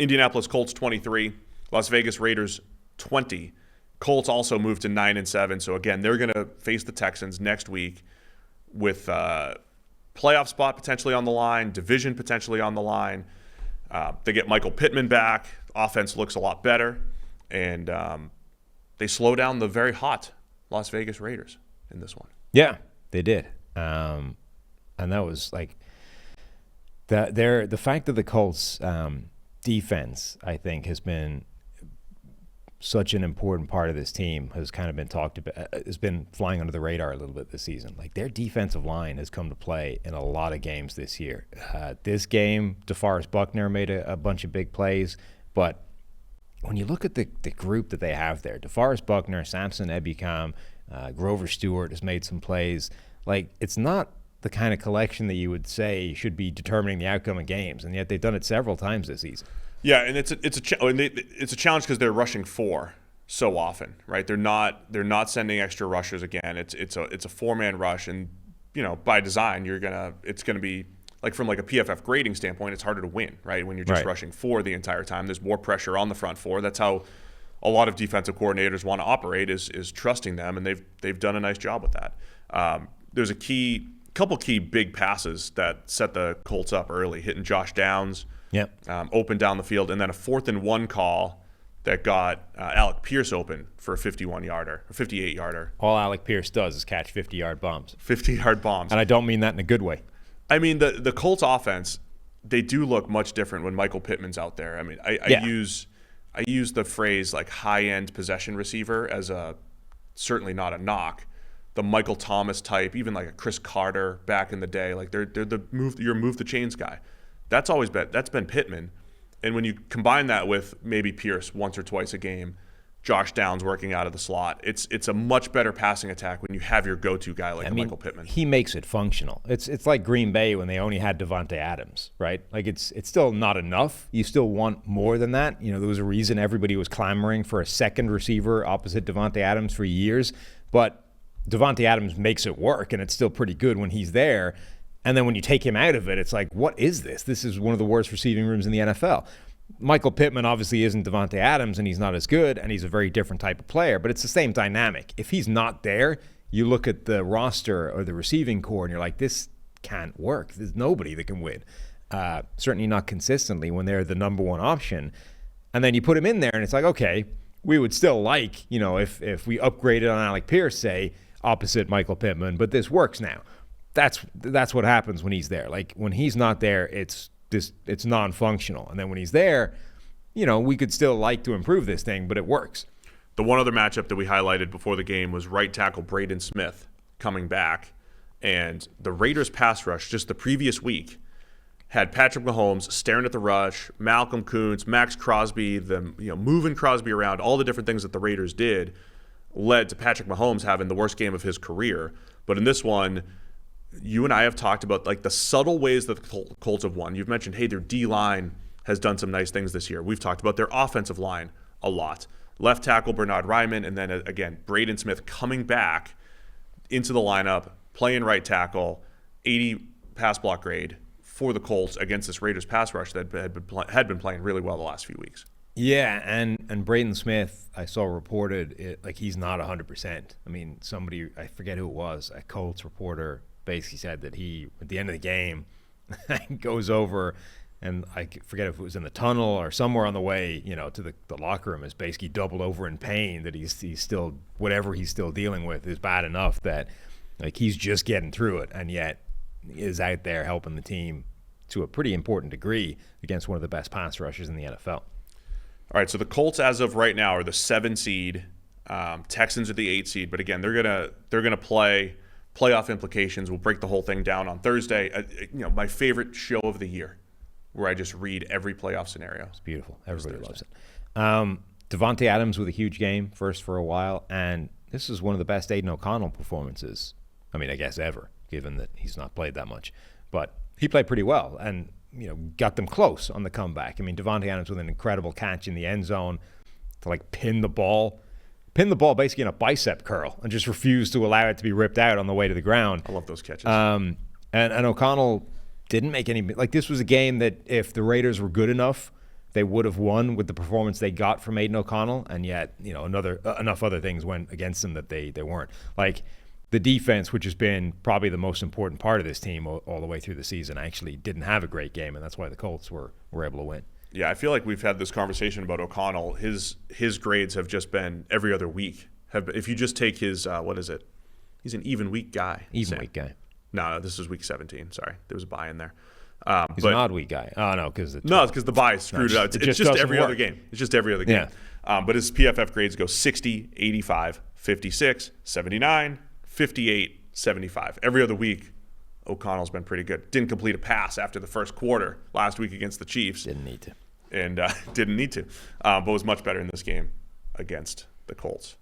Indianapolis Colts 23, Las Vegas Raiders 20. Colts also moved to 9-7. So again, they're going to face the Texans next week with playoff spot potentially on the line, division potentially on the line. They get Michael Pittman back. Offense looks a lot better. And they slow down the very hot Las Vegas Raiders in this one. Yeah, they did. And that was like the fact that the Colts defense, I think, has been such an important part of this team, has kind of been talked about, has been flying under the radar a little bit this season. Like, their defensive line has come to play in a lot of games this year. This game, DeForest Buckner made a bunch of big plays, but when you look at the group that they have there, DeForest Buckner, Samson Ebukam, Grover Stewart has made some plays. Like, it's not the kind of collection that you would say should be determining the outcome of games, and yet they've done it several times this season. Yeah, and it's a challenge because they're rushing 4 so often, right? They're not sending extra rushers again. It's a 4-man rush, and by design it's gonna be like, from like a PFF grading standpoint, it's harder to win, right? When you're just rushing 4 the entire time, there's more pressure on the front 4. That's how a lot of defensive coordinators want to operate, is trusting them, and they've done a nice job with that. There's a couple key big passes that set the Colts up early, hitting Josh Downs. Yep. Open down the field, and then a 4th-and-1 call that got Alec Pierce open for a 51-yarder, or 58-yarder. All Alec Pierce does is catch 50-yard bombs. 50-yard bombs. And I don't mean that in a good way. I mean, the Colts offense, they do look much different when Michael Pittman's out there. I mean, I use the phrase like high-end possession receiver as certainly not a knock. The Michael Thomas type, even like a Chris Carter back in the day, like they're the move the chains guy. That's been Pittman. And when you combine that with maybe Pierce once or twice a game, Josh Downs working out of the slot, it's a much better passing attack when you have your go-to guy like Michael Pittman. He makes it functional. It's like Green Bay when they only had Devontae Adams, right? Like, it's still not enough. You still want more than that. There was a reason everybody was clamoring for a second receiver opposite Devontae Adams for years, but Devontae Adams makes it work, and it's still pretty good when he's there. And then when you take him out of it, it's like, what is this? This is one of the worst receiving rooms in the NFL. Michael Pittman obviously isn't Devontae Adams, and he's not as good, and he's a very different type of player, but it's the same dynamic. If he's not there, you look at the roster or the receiving core, and you're like, this can't work. There's nobody that can win. Certainly not consistently when they're the number one option. And then you put him in there, and it's like, okay, we would still like, if we upgraded on Alec Pierce, say, opposite Michael Pittman, but this works now. That's what happens when he's there. Like, when he's not there, it's non-functional. And then when he's there, we could still like to improve this thing, but it works. The one other matchup that we highlighted before the game was right tackle Braden Smith coming back. And the Raiders pass rush just the previous week had Patrick Mahomes staring at the rush, Malcolm Koonce, Max Crosby, moving Crosby around, all the different things that the Raiders did led to Patrick Mahomes having the worst game of his career. But in this one, you and I have talked about like the subtle ways that the Colts have won. You've mentioned, hey, their D-line has done some nice things this year. We've talked about their offensive line a lot. Left tackle Bernard Ryman, and then again, Braden Smith coming back into the lineup, playing right tackle, 80 pass block grade for the Colts against this Raiders pass rush that had been playing really well the last few weeks. Yeah, and Braden Smith, I saw reported like he's not 100%. I mean, somebody, I forget who it was, a Colts reporter basically said that he, at the end of the game, goes over, and I forget if it was in the tunnel or somewhere on the way, to the locker room, is basically doubled over in pain, that he's still, whatever he's still dealing with is bad enough that like he's just getting through it, and yet is out there helping the team to a pretty important degree against one of the best pass rushers in the NFL. All right, so the Colts as of right now are the 7 seed. Texans are the 8 seed, but again, they're gonna play. Playoff implications. We'll break the whole thing down on Thursday. My favorite show of the year, where I just read every playoff scenario. It's beautiful. Everybody loves it. Devontae Adams with a huge game, first for a while, and this is one of the best Aiden O'Connell performances, I mean, I guess ever, given that he's not played that much. But he played pretty well and, got them close on the comeback. I mean, Devontae Adams with an incredible catch in the end zone to, like, pin the ball basically in a bicep curl and just refused to allow it to be ripped out on the way to the ground. I love those catches. And O'Connell didn't make any – like, this was a game that if the Raiders were good enough they would have won with the performance they got from Aiden O'Connell, and yet, enough other things went against them that they weren't. Like, the defense, which has been probably the most important part of this team all the way through the season, actually didn't have a great game, and that's why the Colts were able to win. Yeah, I feel like we've had this conversation about O'Connell. His grades have just been every other week. If you just take his, what is it? He's an even week guy. Week guy. No, this is week 17. Sorry, there was a bye in there. He's an odd week guy. Oh, no, because it's because the bye screwed it out. It's just every other game. It's just every other game. Yeah. But his PFF grades go 60, 85, 56, 79, 58, 75. Every other week, O'Connell's been pretty good. Didn't complete a pass after the first quarter last week against the Chiefs. Didn't need to. And didn't need to. But was much better in this game against the Colts.